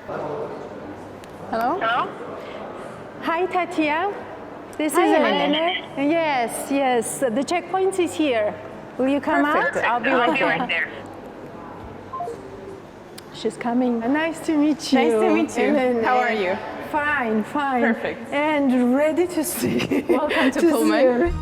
Hello? Hello? Hi, Tatia. This Hi, is Elena. Elena. Yes. The checkpoint is here. Will you come Perfect. out? I'll be right there. She's coming. Nice to meet you. Nice to meet you. Elena. How are you? Fine. Perfect. And ready to see. Welcome to Pullman.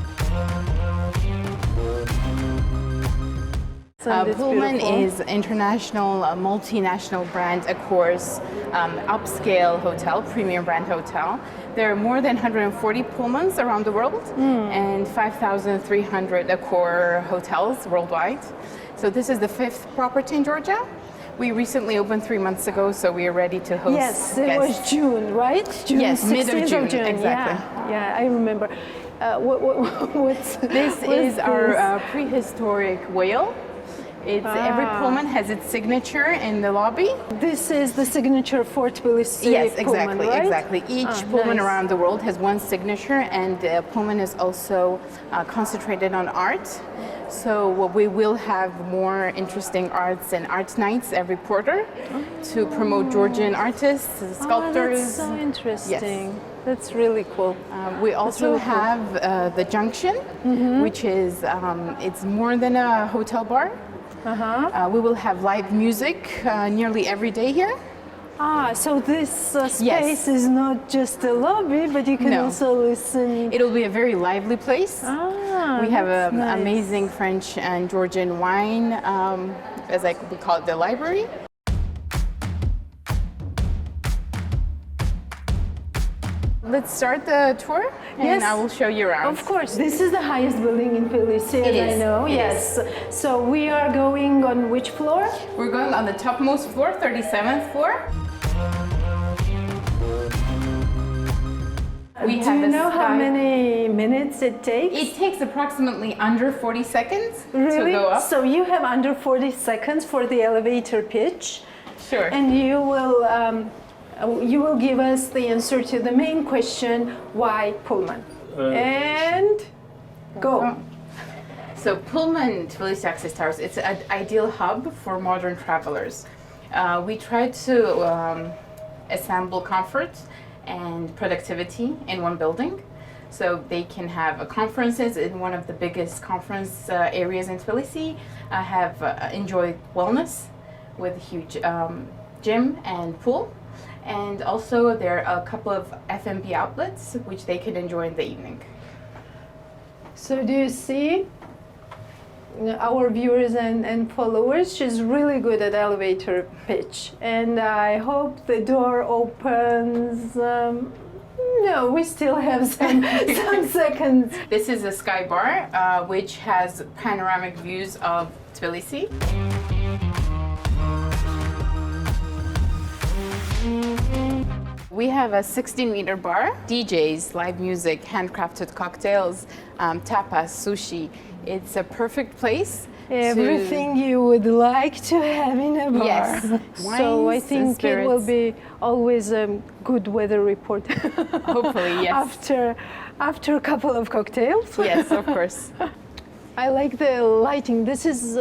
Pullman is international, multinational brand Accor's upscale hotel, premium brand hotel. There are more than 140 Pullmans around the world and 5,300 Accor hotels worldwide. So this is the 5th property in Georgia. We recently opened 3 months ago, so we are ready to host Yes, it guests. was June, right? June, Yes, mid of 16th June, exactly. Yeah, I remember. What's This is our prehistoric whale. Every Pullman has its signature in the lobby. This is the signature for Tbilisi. Yes, Pullman, exactly, right? exactly. Each Pullman nice. around the world has one signature, and Pullman is also concentrated on art. So we will have more interesting arts and art nights every quarter to promote Georgian artists, sculptors. That's so interesting. Yes. That's really cool. We also really cool. have the Junction, which is it's more than a hotel bar. We will have live music nearly every day here. So this space is not just a lobby, but you can also listen. It'll be a very lively place. We have an nice. amazing French and Georgian wine, as we call it, the library. Let's start the tour, and Yes. I will show you around. Of course, this is the highest building in Tbilisi, as I is, know. it Yes. So we are going on which floor? We're going on the topmost floor, 37th floor. We Do have you a know how sky- many minutes it takes? It takes approximately under 40 seconds Really? to go up. So you have under 40 seconds for the elevator pitch, Sure. and you will give us the answer to the main question: why Pullman? And go. So Pullman Tbilisi Access Towers, it's an ideal hub for modern travelers. We try to assemble comfort and productivity in one building. So they can have conferences in one of the biggest conference areas in Tbilisi, enjoy wellness with a huge gym and pool. And also there are a couple of F&B outlets which they can enjoy in the evening. So do you see our viewers and followers? She's really good at elevator pitch, and I hope the door opens. No, we still have some seconds. This is a sky bar which has panoramic views of Tbilisi. We have a 16-meter bar, DJs, live music, handcrafted cocktails, tapas, sushi. It's a perfect place. Everything you would like to have in a bar. Yes. So I Wines, think it will spirits. be always a good weather report. Hopefully, yes. After a couple of cocktails. Yes, of course. I like the lighting. This is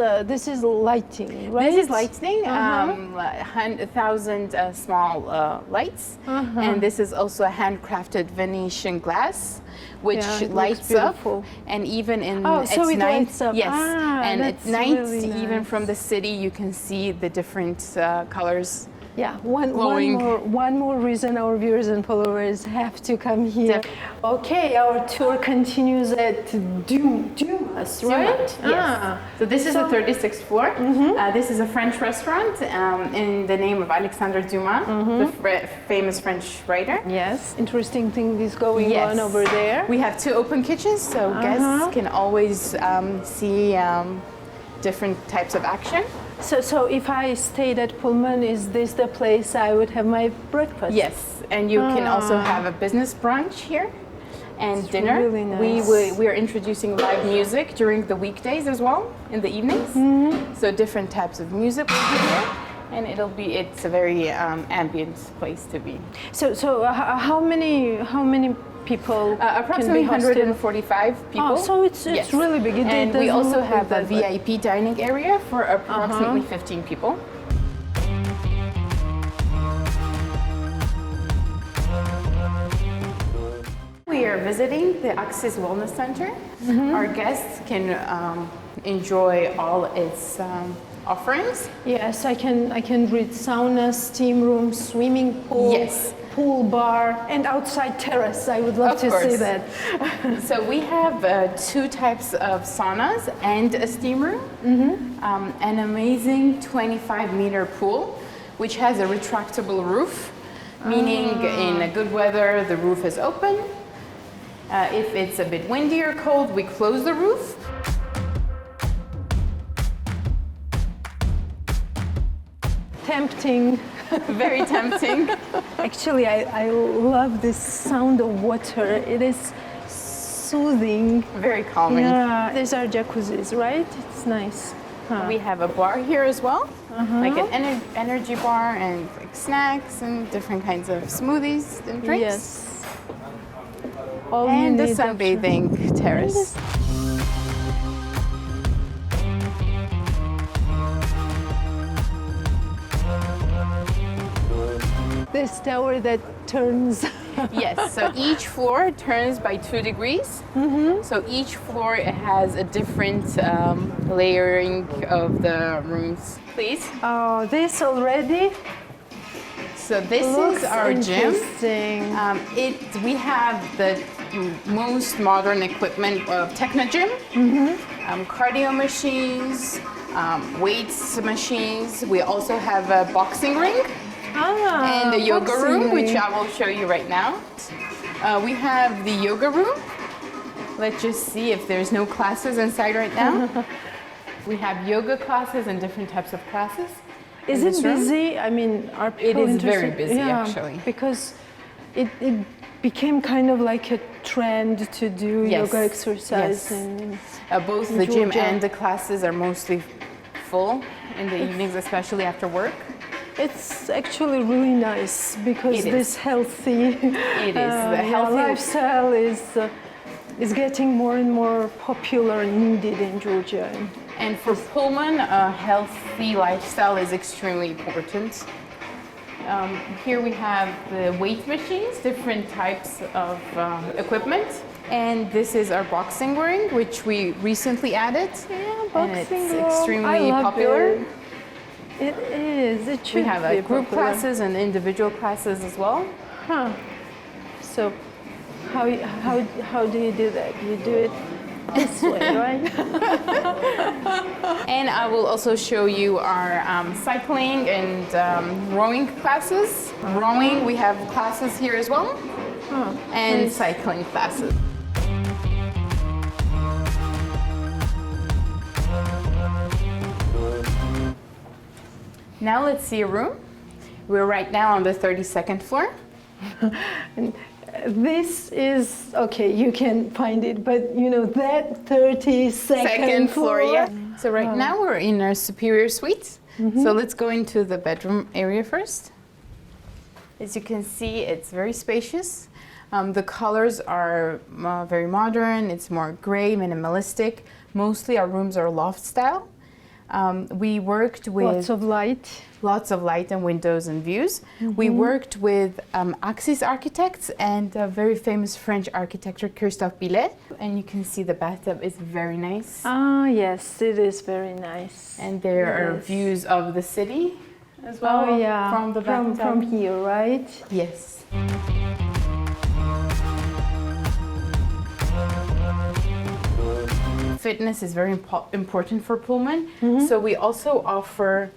lighting, right? This is lighting, 1,000 small lights, and this is also a handcrafted Venetian glass, which Yeah, it lights looks up, beautiful. and even in so it night, lights up. yes, and at That's night, really even nice. from the city, you can see the different colors. Yeah, one glowing. more reason our viewers and followers have to come here. Def- Okay, our tour continues at Dumas, right? Yes. So this is the 36th floor. This is a French restaurant in the name of Alexandre Dumas, the famous French writer. Yes. Interesting thing is going Yes. on over there. We have 2 open kitchens, so guests can always see different types of action. So if I stayed at Pullman, is this the place I would have my breakfast? Yes, and you can also have a business brunch here and dinner. really nice. We are introducing live music during the weekdays as well, in the evenings. So different types of music will be here, and it's a very ambient place to be. So how many people Approximately can be hosted? 145 people. Oh, so it's Yes. really big. It And we doesn't also look have like a that, but- VIP dining area for approximately 15 people. are visiting the Axis Wellness Center, our guests can enjoy all its offerings. Yes, I can read sauna, steam room, swimming pool, Yes. pool bar, and outside terrace. I would love Of to see course. that. So we have 2 types of saunas and a steam room. An amazing 25-meter pool, which has a retractable roof, meaning in a good weather the roof is open. If it's a bit windy or cold, we close the roof. Tempting. Very tempting. Actually, I love this sound of water. It is soothing. Very calming. Yeah, these are jacuzzis, right? It's nice. Huh. We have a bar here as well, like an energy bar and like snacks and different kinds of smoothies and drinks. Yes. All you And the need sunbathing terrace. This tower that turns. Yes, so each floor turns by 2 degrees. So each floor has a different layering of the rooms. Please. Oh, this already So this looks is our gym. interesting. We have the most modern equipment of Techno Gym, cardio machines, weights machines. We also have a boxing ring. And the yoga boxing room, which ring. I will show you right now. We have the yoga room. Let's just see if there's no classes inside right now. We have yoga classes and different types of classes. Is in it this room. busy? I mean, are people is very interested? busy, Yeah, actually. because it became kind of like a trend to do Yes, yoga exercise. yes. And Both in the gym Georgia. and the classes are mostly full in the evenings, especially after work. it's actually really nice because It is. this healthy It is. The healthy lifestyle is getting more and more popular and needed in Georgia. And for Pullman, a healthy lifestyle is extremely important. Here we have the weight machines, different types of equipment. And this is our boxing ring, which we recently added. Yeah, And it's boxing room. extremely I love popular. It. It is. It should We have be group popular. classes and individual classes as well. Huh. So, how do you do that? You do it this way, right? And I will also show you our cycling and rowing classes. Rowing, we have classes here as well, and nice. cycling classes. Now let's see a room. We're right now on the 32nd floor. And this is okay. You can find it, but you know that 32nd Second floor, yeah. So right Wow. now we're in our superior suite. So let's go into the bedroom area first. As you can see, it's very spacious. The colors are very modern. It's more gray, minimalistic. Mostly our rooms are loft style. We worked with Lots of light. and windows and views. We worked with Axis architects and a very famous French architect, Christophe Billet. And you can see the bathtub is very nice. Ah, yes, it is very nice. And there are Yes. views of the city as well Oh yeah, from the bathtub. from here, right? Yes. Fitness is very important for Pullman, so we also offer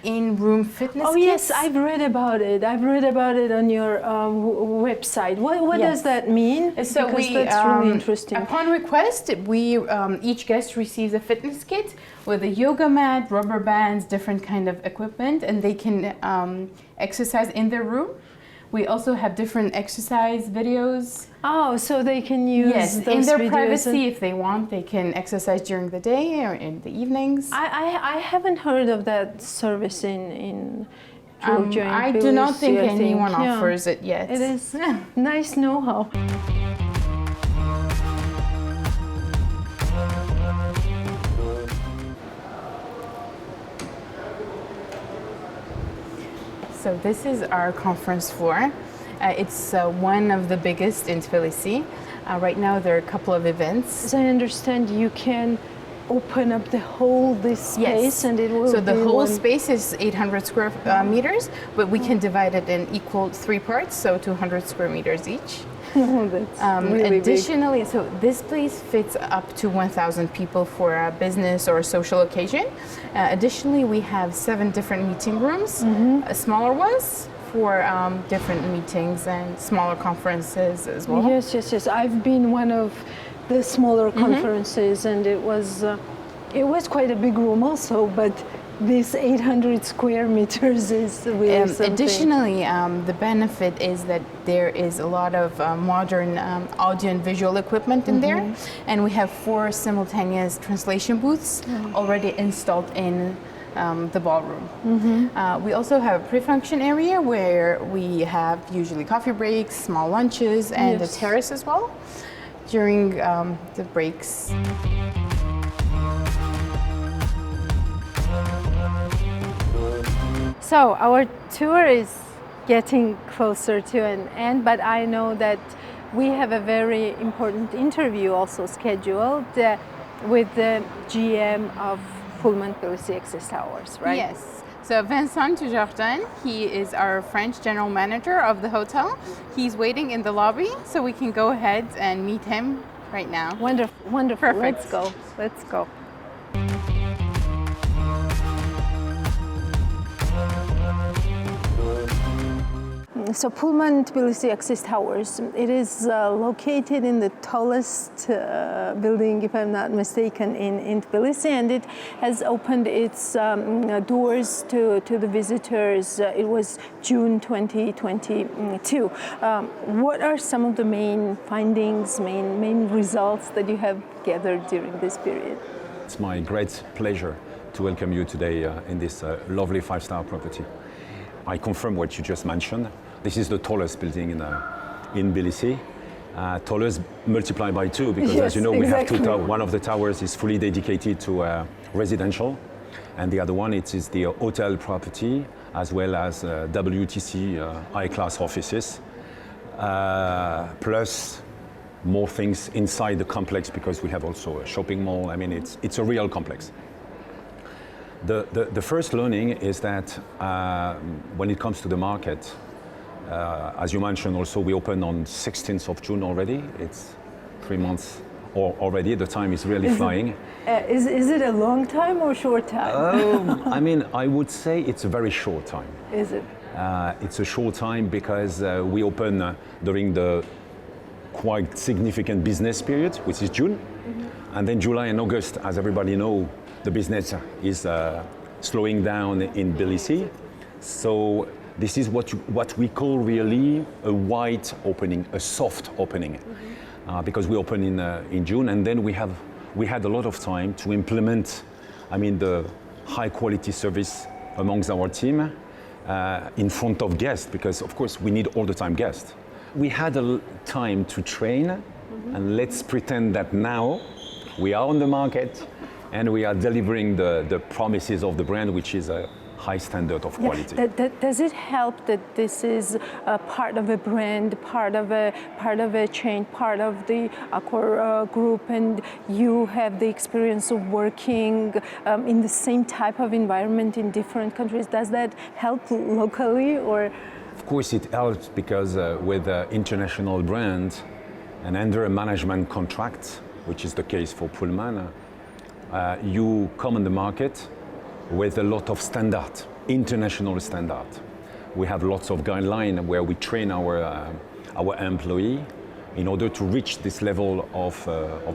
in-room fitness Oh kits. yes, I've read about it. I've read about it on your website. What Yes. does that mean? So because we, that's really interesting. upon request, we each guest receives a fitness kit with a yoga mat, rubber bands, different kind of equipment, and they can exercise in their room. We also have different exercise videos. Oh, so they can use Yes, those in their videos privacy, and- if they want, they can exercise during the day or in the evenings. I haven't heard of that service in Georgia. in I do not Tbilisi, think I anyone yeah. offers it yet. It is nice know-how. So this is our conference floor. It's one of the biggest in Tbilisi. Right now there are a couple of events. As I understand, you can open up this space, and it will So the be whole one- space is 800 square meters, but we can divide it in equal 3 parts, so 200 square meters each. Oh, that's really big. Additionally, so this place fits up to 1,000 people for a business or a social occasion. Additionally, we have 7 different meeting rooms, smaller ones for different meetings and smaller conferences as well. Yes. I've been one of the smaller conferences, and it was quite a big room also, but this 800 square meters is really something. Additionally, the benefit is that there is a lot of modern audio and visual equipment in there, and we have 4 simultaneous translation booths already installed in the ballroom. We also have a pre-function area where we have usually coffee breaks, small lunches, and a terrace as well during the breaks. So our tour is getting closer to an end, but I know that we have a very important interview also scheduled with the GM of Pullman Tbilisi Access Towers, right? Yes. So Vincent Dujardin, he is our French general manager of the hotel. He's waiting in the lobby, so we can go ahead and meet him right now. Wonderful. Perfect. Let's go. So Pullman Tbilisi Access Towers, it is located in the tallest building, if I'm not mistaken, in Tbilisi, and it has opened its doors to the visitors. It was June 2022. What are some of the main findings, main results that you have gathered during this period? It's my great pleasure to welcome you today in this lovely 5-star property. I confirm what you just mentioned. This is the tallest building in Tbilisi. Tallest multiplied by 2 because, yes, as you know, we exactly. have 2 towers. One of the towers is fully dedicated to residential, and the other one it is the hotel property as well as WTC high-class offices, plus more things inside the complex because we have also a shopping mall. I mean, it's a real complex. The first learning is that when it comes to the market, as you mentioned also, we opened on 16th of June already. It's 3 months already. The time is really flying. Is it a long time or short time? I mean, I would say it's a very short time. Is it? It's a short time because we open during the quite significant business period, which is June. And then July and August, as everybody knows, the business is slowing down in Tbilisi. So this is what we call really a white opening, a soft opening, because we open in June, and then we had a lot of time to implement, I mean, the high quality service amongst our team in front of guests, because of course we need all the time guests. We had a time to train, and let's pretend that now we are on the market and we are delivering the promises of the brand, which is a high standard of quality. Does it help that this is part of a brand, part of a chain, part of the Accor group, and you have the experience of working in the same type of environment in different countries? Does that help locally, or? Of course it helps because with an international brand and under a management contract, which is the case for Pullman, you come on the market with a lot of standard, international standard. We have lots of guidelines where we train our employee in order to reach this level of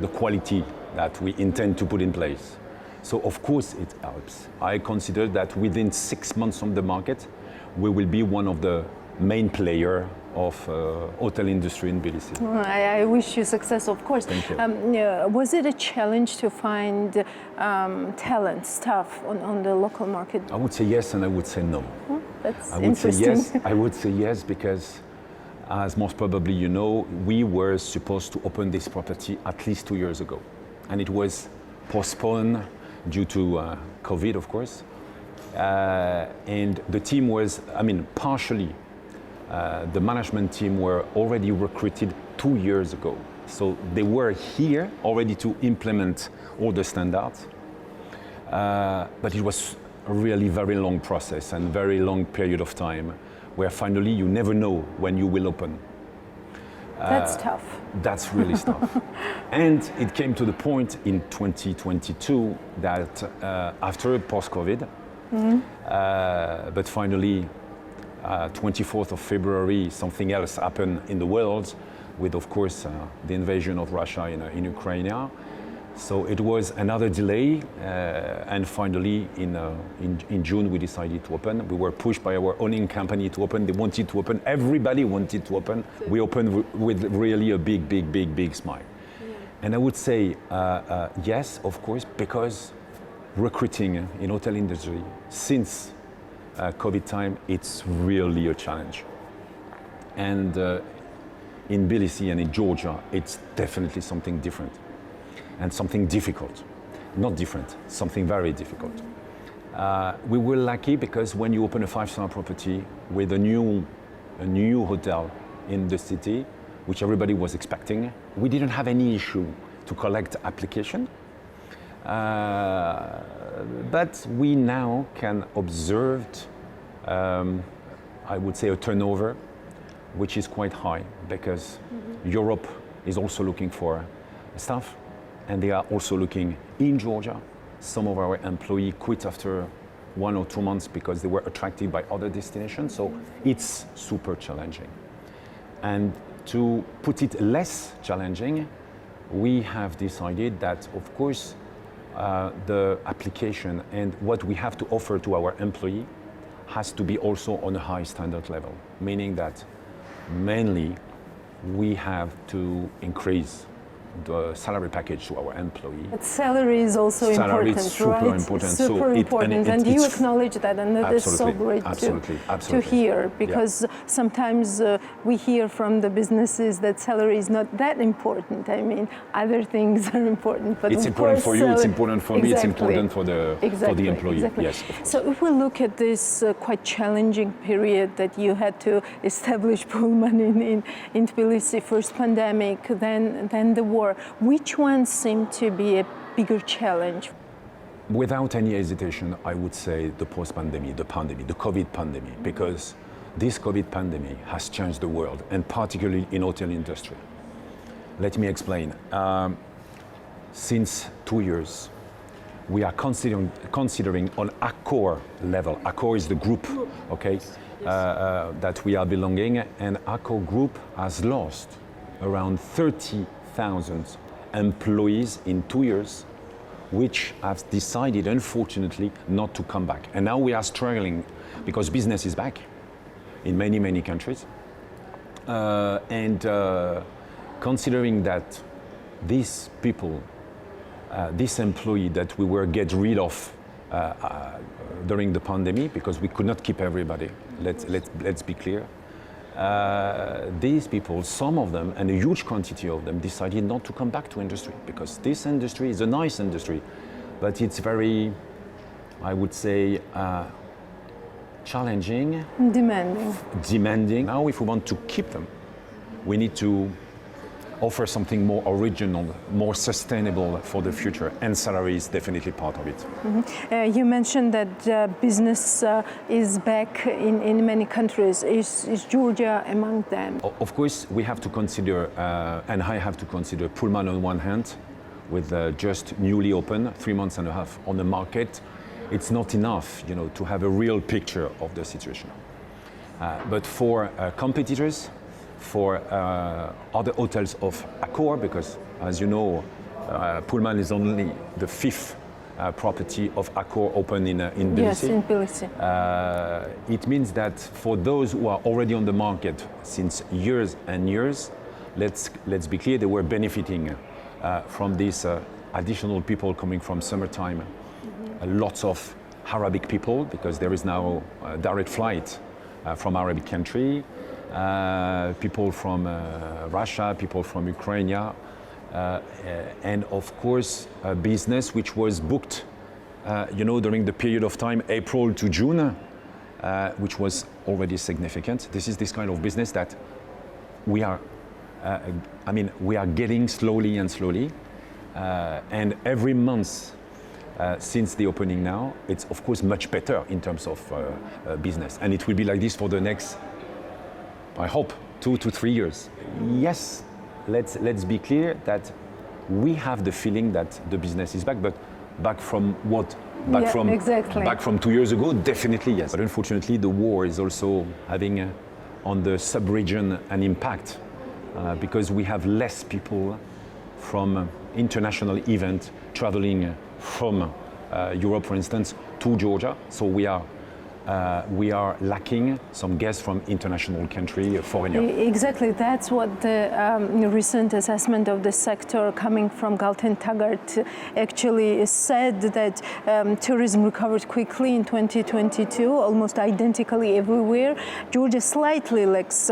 the quality that we intend to put in place. So of course it helps. I consider that within 6 months on the market, we will be one of the main players of hotel industry in Tbilisi. I wish you success, of course. Thank you. Was it a challenge to find talent, staff on the local market? I would say yes and I would say no. That's I would say interesting. yes. I would say yes because, as most probably you know, we were supposed to open this property at least 2 years ago, and it was postponed due to COVID, of course. And the team was, I mean, partially the management team were already recruited 2 years ago. So they were here already to implement all the standards. But it was a really very long process and very long period of time where finally you never know when you will open. That's tough. That's really tough. And it came to the point in 2022 that after post-COVID, but finally 24th of February, something else happened in the world with, of course, the invasion of Russia in Ukraine. So it was another delay, and finally in June we decided to open. We were pushed by our owning company to open. They wanted to open. Everybody wanted to open. We opened with really a big smile. Yeah. And I would say yes, of course, because recruiting in hotel industry since COVID time, it's really a challenge. And in Tbilisi and in Georgia, it's definitely something different. And something difficult, not different, something very difficult. We were lucky because when you open a 5-star property with a new hotel in the city, which everybody was expecting, we didn't have any issue to collect application. But we now can observe, I would say, a turnover, which is quite high because Europe is also looking for staff. And they are also looking in Georgia. Some of our employees quit after 1 or 2 months because they were attracted by other destinations. So it's super challenging. And to put it less challenging, we have decided that, of course, the application and what we have to offer to our employee has to be also on a high standard level, meaning that mainly we have to increase the salary package to our employee. But salary is also important, is super right? important. Super important, and you acknowledge that, and that is so great to hear, because sometimes we hear from the businesses that salary is not that important. I mean, other things are important, but it's important for you. It's important for me. It's important for the employee. Exactly. Yes. So if we look at this quite challenging period that you had to establish Pullman in Tbilisi, first pandemic, then the war. Which one seemed to be a bigger challenge? Without any hesitation, I would say the post-pandemic, the COVID pandemic, because this COVID pandemic has changed the world, and particularly in hotel industry. Let me explain. Since 2 years, we are considering on Accor level. Accor is the group, okay, that we are belonging, and Accor group has lost around 30,000 employees in 2 years, which have decided, unfortunately, not to come back. And now we are struggling because business is back in many countries. Considering that these people, this employee that we were get rid of during the pandemic, because we could not keep everybody, let's be clear. These people, some of them, and a huge quantity of them, decided not to come back to industry because this industry is a nice industry, but it's very, I would say, challenging. Demanding. Now, if we want to keep them, we need to offer something more original, more sustainable for the future, and salary is definitely part of it. Mm-hmm. You mentioned that business is back in many countries. Is Georgia among them? Of course, we have to consider, and I have to consider Pullman on one hand, with just newly open, 3 months and a half on the market. It's not enough, to have a real picture of the situation. But for competitors, for other hotels of Accor, because as you know, Pullman is only the 5th property of Accor open in Tbilisi. Yes, in Tbilisi. It means that for those who are already on the market since years and years, let's be clear, they were benefiting from these additional people coming from summertime. Lots of Arabic people, because there is now a direct flight from Arabic country. People from Russia, people from Ukraine, and of course business which was booked, during the period of time April to June, which was already significant. This is this kind of business that we are, we are getting slowly and slowly, and every month since the opening now, it's of course much better in terms of business, and it will be like this for the next, I hope, 2 to 3 years. Yes, let's be clear that we have the feeling that the business is back, but back from what? Back from 2 years ago, definitely yes. But unfortunately, the war is also having on the sub-region an impact because we have less people from international event traveling from Europe, for instance, to Georgia. So we are lacking some guests from international country, foreigner. Exactly, that's what the recent assessment of the sector coming from Galton Taggart actually said, that tourism recovered quickly in 2022, almost identically everywhere. Georgia slightly lacks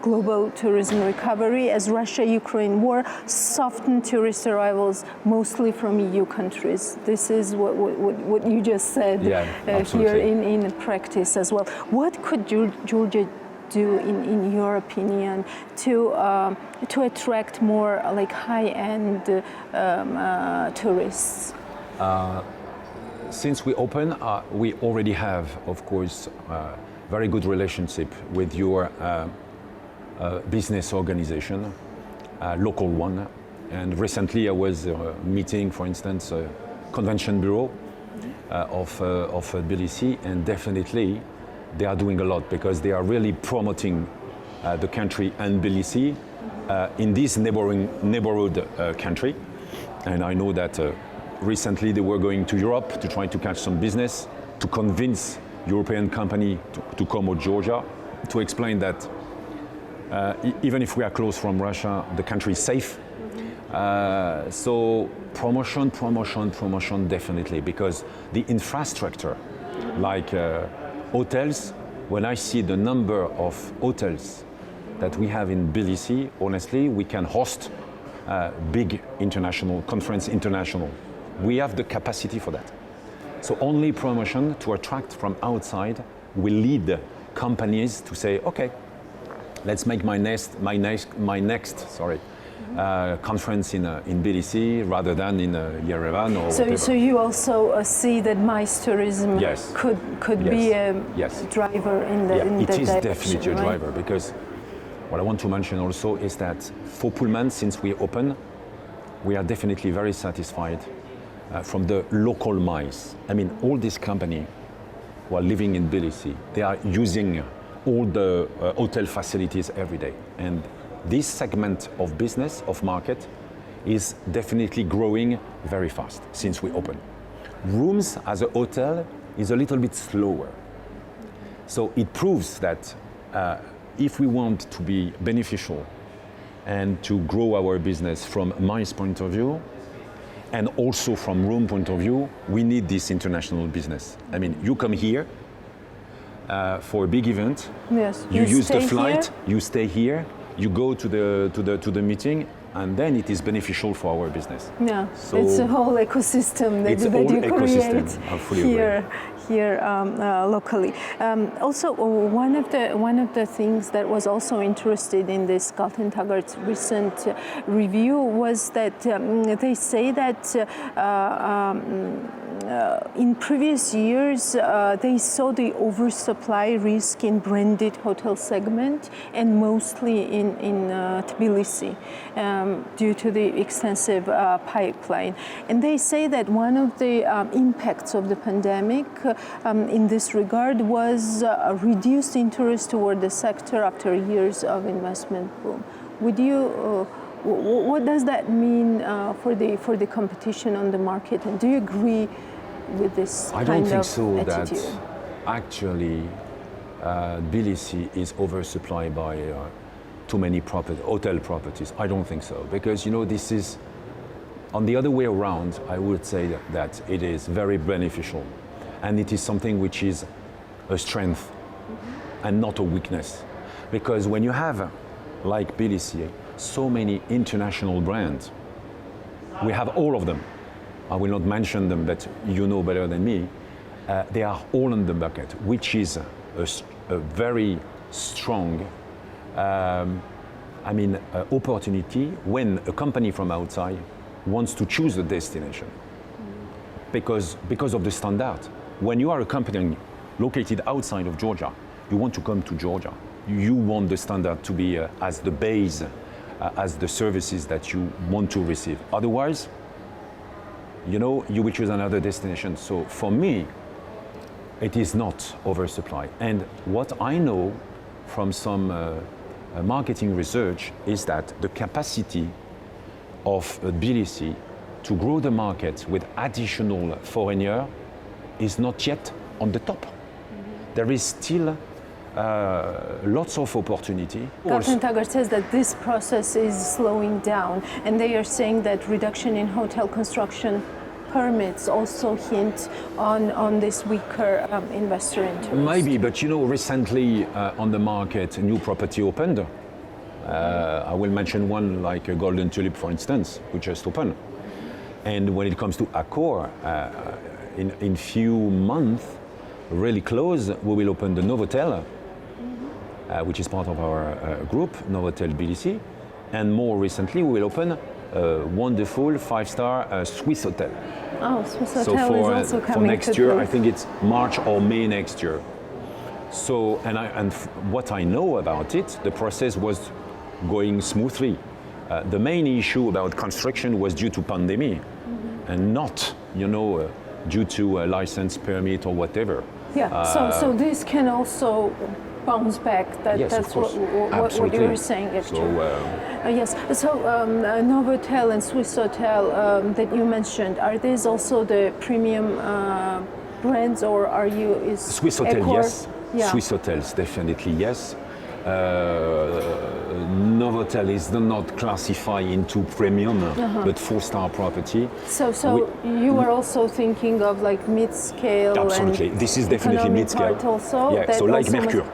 global tourism recovery as Russia-Ukraine war softened tourist arrivals mostly from EU countries. This is what you just said here in practice as well. What could Georgia do, in your opinion, to attract more like high-end tourists? Since we open, we already have, of course, very good relationship with your business organization, local one. And recently I was meeting, for instance, Convention Bureau of Tbilisi, and definitely they are doing a lot because they are really promoting the country and Tbilisi in this neighborhood country. And I know that recently they were going to Europe to try to catch some business, to convince European company to come to Georgia, to explain that even if we are close from Russia, the country is safe. So promotion definitely, because the infrastructure, like hotels, when I see the number of hotels that we have in Tbilisi, honestly, we can host big international conference, We have the capacity for that. So only promotion to attract from outside will lead companies to say, okay, let's make my next conference in Tbilisi rather than in Yerevan or whatever. So you also see that MICE tourism could be a driver in that direction, it is definitely a driver, because what I want to mention also is that for Pullman, since we open, we are definitely very satisfied from the local MICE. I mean, all this company who are living in Tbilisi, they are using all the hotel facilities every day. And this segment of business, of market, is definitely growing very fast since we open. Rooms as a hotel is a little bit slower. So it proves that if we want to be beneficial and to grow our business from MICE point of view, and also from room point of view, we need this international business. I mean, you come here for a big event, you use the flight, you stay here, you go to the meeting, and then it is beneficial for our business. Yeah, so it's a whole ecosystem that you create here locally. Also, one of the things that was also interested in this Galton Taggart's recent review was that they say that in previous years, they saw the oversupply risk in branded hotel segment, and mostly in Tbilisi, due to the extensive pipeline. And they say that one of the impacts of the pandemic in this regard was reduced interest toward the sector after years of investment boom. Would you? What does that mean for the competition on the market? And do you agree with this kind of attitude? I don't think so that actually Tbilisi is oversupplied by too many hotel properties. I don't think so, because this is on the other way around. I would say that it is very beneficial, and it is something which is a strength and not a weakness, because when you have, like Tbilisi, so many international brands, we have all of them. I will not mention them, but you know better than me. they are all on the bucket, which is a very strong opportunity when a company from outside wants to choose a destination. Because of the standard. When you are a company located outside of Georgia, you want to come to Georgia. You want the standard to be as the base, as the services that you want to receive. Otherwise, you will choose another destination. So for me, it is not oversupply. And what I know from some marketing research is that the capacity of Tbilisi to grow the market with additional foreigners is not yet on the top. There is still lots of opportunity. Government Accor says that this process is slowing down, and they are saying that reduction in hotel construction permits also hint on this weaker investor interest. Maybe, but recently on the market, a new property opened. I will mention one like a Golden Tulip, for instance, which just opened. And when it comes to Accor, in few months, really close, we will open the Novotel, which is part of our group, Novotel Tbilisi. And more recently, we will open a wonderful 5-star Swiss hotel. Oh, Swiss hotel so is also coming for next year, through. I think it's March or May next year. So, and what I know about it, the process was going smoothly. The main issue about construction was due to pandemic, and not, due to a license permit or whatever. Yeah. So this can also bounce back. Yes, That's of course. what you were saying, actually. So, Yes. So Novotel and Swiss Hotel that you mentioned, are these also the premium brands, or are you? Is Swiss Hotel, Accor? yes. Yeah. Swiss Hotels, definitely yes. Novotel is not classified into premium, but 4-star property. So you are also thinking of like mid-scale. Absolutely, and this is definitely economy mid-scale. part also. Yeah, so like Mercure.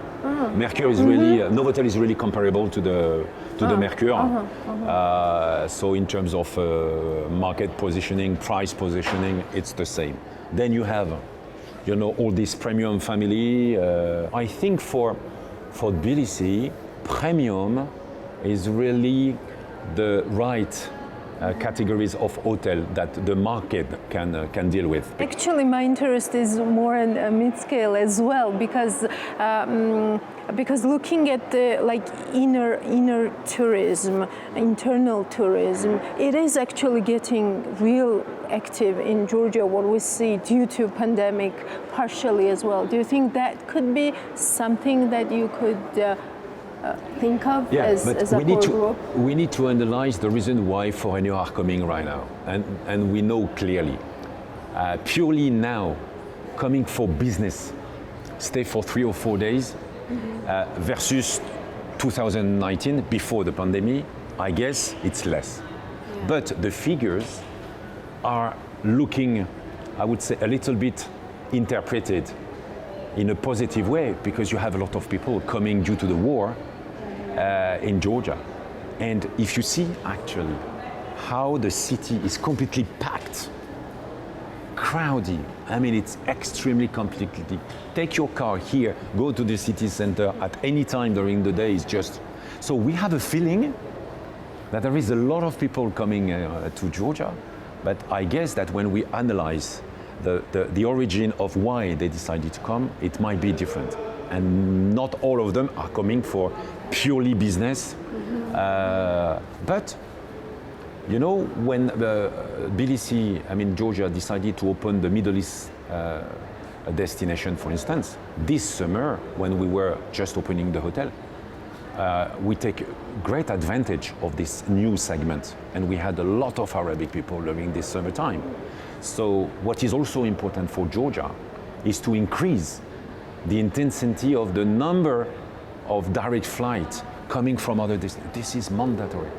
Mercure is really Novotel is really comparable to the Mercure. So in terms of market positioning, price positioning, it's the same. Then you have, all this premium family. I think for Tbilisi, premium is really the right categories of hotel that the market can deal with. Actually, my interest is more in mid-scale as well, because looking at the inner tourism, internal tourism, it is actually getting real active in Georgia. What we see due to pandemic, partially as well. Do you think that could be something that you could think of as a core group? We need to analyze the reason why foreigners are coming right now, and we know clearly. Purely now, coming for business, stay for 3 or 4 days, versus 2019, before the pandemic, I guess it's less. Yeah. But the figures are looking, I would say, a little bit interpreted in a positive way, because you have a lot of people coming due to the war in Georgia. And if you see actually how the city is completely packed, crowded, it's extremely complicated. Take your car here, go to the city center at any time during the day. It's just, so we have a feeling that there is a lot of people coming to Georgia, but I guess that when we analyze the origin of why they decided to come, it might be different. And not all of them are coming for purely business. But, when Tbilisi, Georgia, decided to open the Middle East destination, for instance, this summer, when we were just opening the hotel, we take great advantage of this new segment. And we had a lot of Arabic people during this summertime. So what is also important for Georgia is to increase the intensity of the number of direct flights coming from other destinations. This is mandatory.